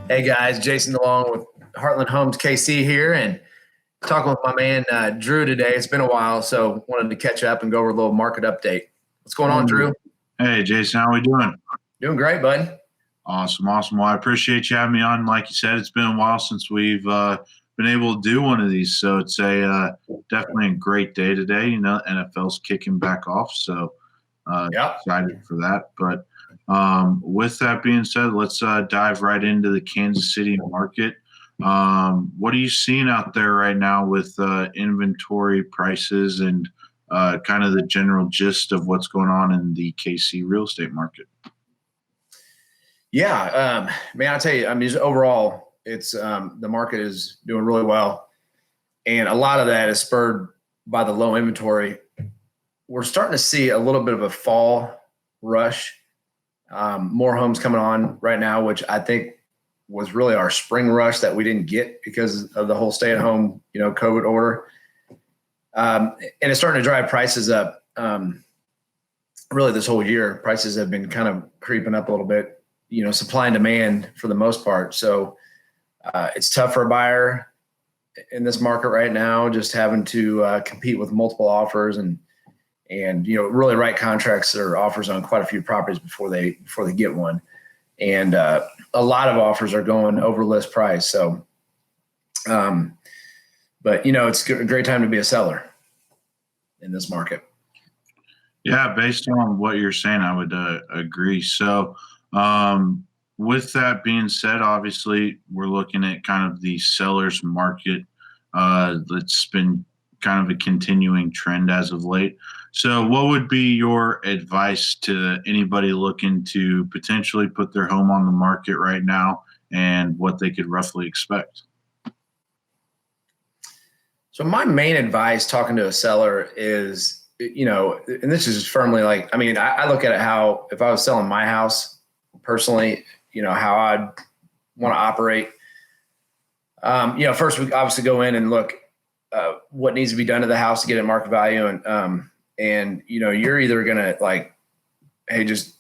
Hey guys, Jason DeLong with Heartland Homes KC here, and talking with my man Drew today. It's been a while, so wanted to catch up and go over a little market update. What's going on, Drew? Hey, Jason, how we doing? Doing great, bud. Awesome. Well, I appreciate you having me on. Like you said, it's been a while since we've been able to do one of these, so it's definitely a great day today. You know, NFL's kicking back off, so excited for that. But with that being said, let's dive right into the Kansas City market. What are you seeing out there right now with inventory prices and kind of the general gist of what's going on in the KC real estate market? Yeah, man, I'll tell you, I mean, just overall, it's the market is doing really well. And a lot of that is spurred by the low inventory. We're starting to see a little bit of a fall rush. More homes coming on right now, which I think was really our spring rush that we didn't get because of the whole stay-at-home, COVID order. And it's starting to drive prices up. Really, this whole year, prices have been kind of creeping up a little bit. Supply and demand for the most part. So it's tough for a buyer in this market right now, just having to compete with multiple offers and really write contracts or offers on quite a few properties before they get one. And a lot of offers are going over list price. So, but it's a great time to be a seller in this market. Yeah, based on what you're saying, I would agree. So, with that being said, obviously we're looking at kind of the seller's market. That's been kind of a continuing trend as of late. So what would be your advice to anybody looking to potentially put their home on the market right now and what they could roughly expect? So my main advice talking to a seller is, and this is firmly I look at it how if I was selling my house personally, how I'd want to operate. First we obviously go in and look what needs to be done to the house to get it market value. And you're either going to hey, just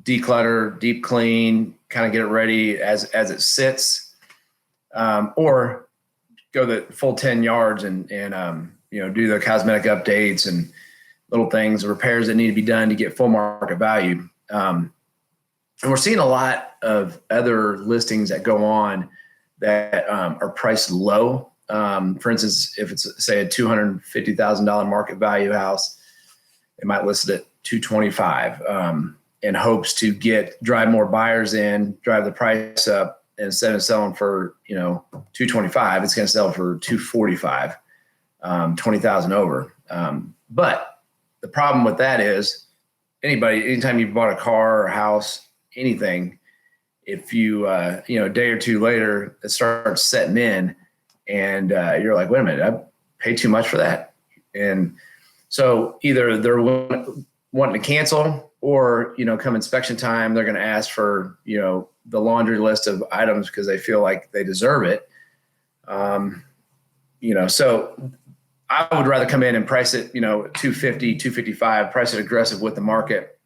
declutter, deep clean, kind of get it ready as it sits, or go the full 10 yards and do the cosmetic updates and little things, repairs that need to be done to get full market value. And we're seeing a lot of other listings that go on that are priced low. For instance, if it's say a $250,000 market value house, they might list it at $225,000 in hopes to drive more buyers in, drive the price up. And instead of selling for $225,000, it's going to sell for $245,000, $20,000 over. But the problem with that is anytime you've bought a car or a house, anything, if you a day or two later it starts setting in and you're like, wait a minute, I paid too much for that. And so either they're wanting to cancel or come inspection time, they're going to ask for the laundry list of items because they feel like they deserve it. So I would rather come in and price it $250,000, $255,000, price it aggressive with the market,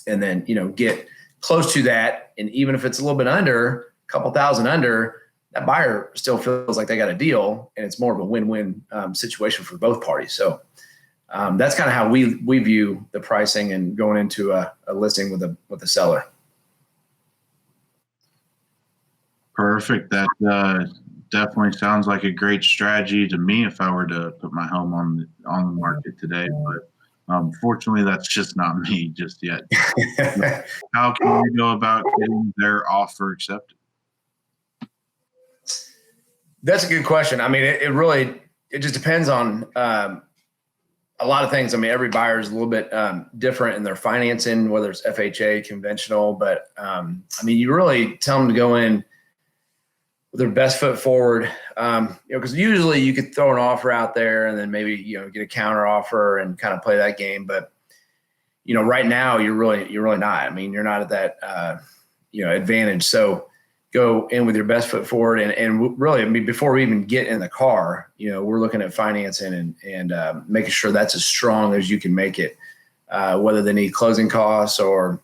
and then get close to that. And even if it's a little bit under, a couple thousand under, that buyer still feels like they got a deal, and it's more of a win-win situation for both parties. So that's kind of how we view the pricing and going into a listing with a seller. Perfect. That definitely sounds like a great strategy to me if I were to put my home on the market today. But fortunately, that's just not me just yet. How can we go about getting their offer accepted? That's a good question. I mean, it just depends on a lot of things. I mean, every buyer is a little bit different in their financing, whether it's FHA, conventional. But you really tell them to go in with their best foot forward, because usually you could throw an offer out there and then maybe get a counter offer and kind of play that game. But right now you're really not. I mean, you're not at that advantage. So go in with your best foot forward, and really, before we even get in the car, we're looking at financing and making sure that's as strong as you can make it, whether they need closing costs or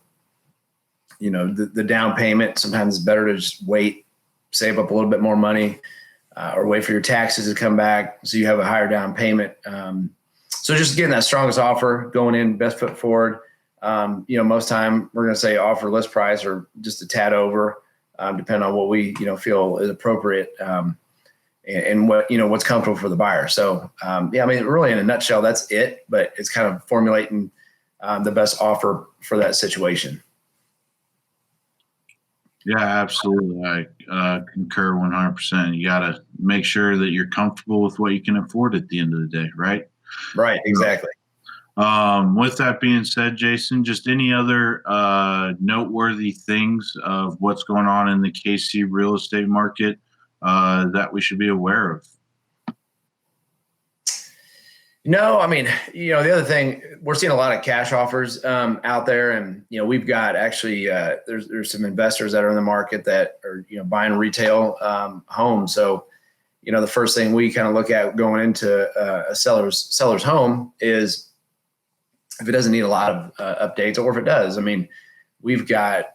the down payment. Sometimes it's better to just wait, save up a little bit more money, or wait for your taxes to come back so you have a higher down payment. So just getting that strongest offer, going in, best foot forward. Most time we're going to say offer list price or just a tad over, depending on what we feel is appropriate, and what's comfortable for the buyer. So really in a nutshell, that's it. But it's kind of formulating the best offer for that situation. Yeah, absolutely. I concur 100%. You got to make sure that you're comfortable with what you can afford at the end of the day, right? Right, exactly. With that being said, Jason, just any other noteworthy things of what's going on in the KC real estate market that we should be aware of? No, I mean, the other thing, we're seeing a lot of cash offers out there, and we've got actually there's some investors that are in the market that are buying retail homes. So the first thing we kind of look at going into a seller's home is if it doesn't need a lot of updates, or if it does. I mean, we've got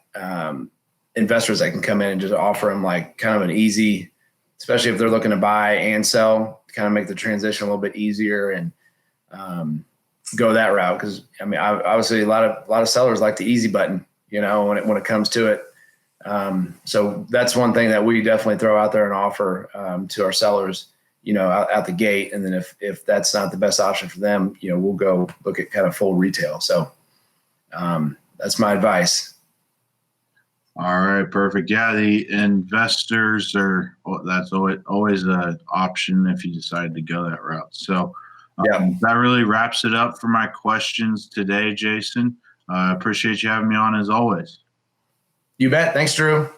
investors that can come in and just offer them like kind of an easy, especially if they're looking to buy and sell, kind of make the transition a little bit easier and go that route. Because I mean, obviously a lot of sellers like the easy button, when it comes to it. So that's one thing that we definitely throw out there and offer to our sellers, out the gate. And then if that's not the best option for them, we'll go look at kind of full retail. So that's my advice. All right, perfect. Yeah, the investors that's always an option if you decide to go that route. So that really wraps it up for my questions today, Jason. I appreciate you having me on as always. You bet. Thanks, Drew.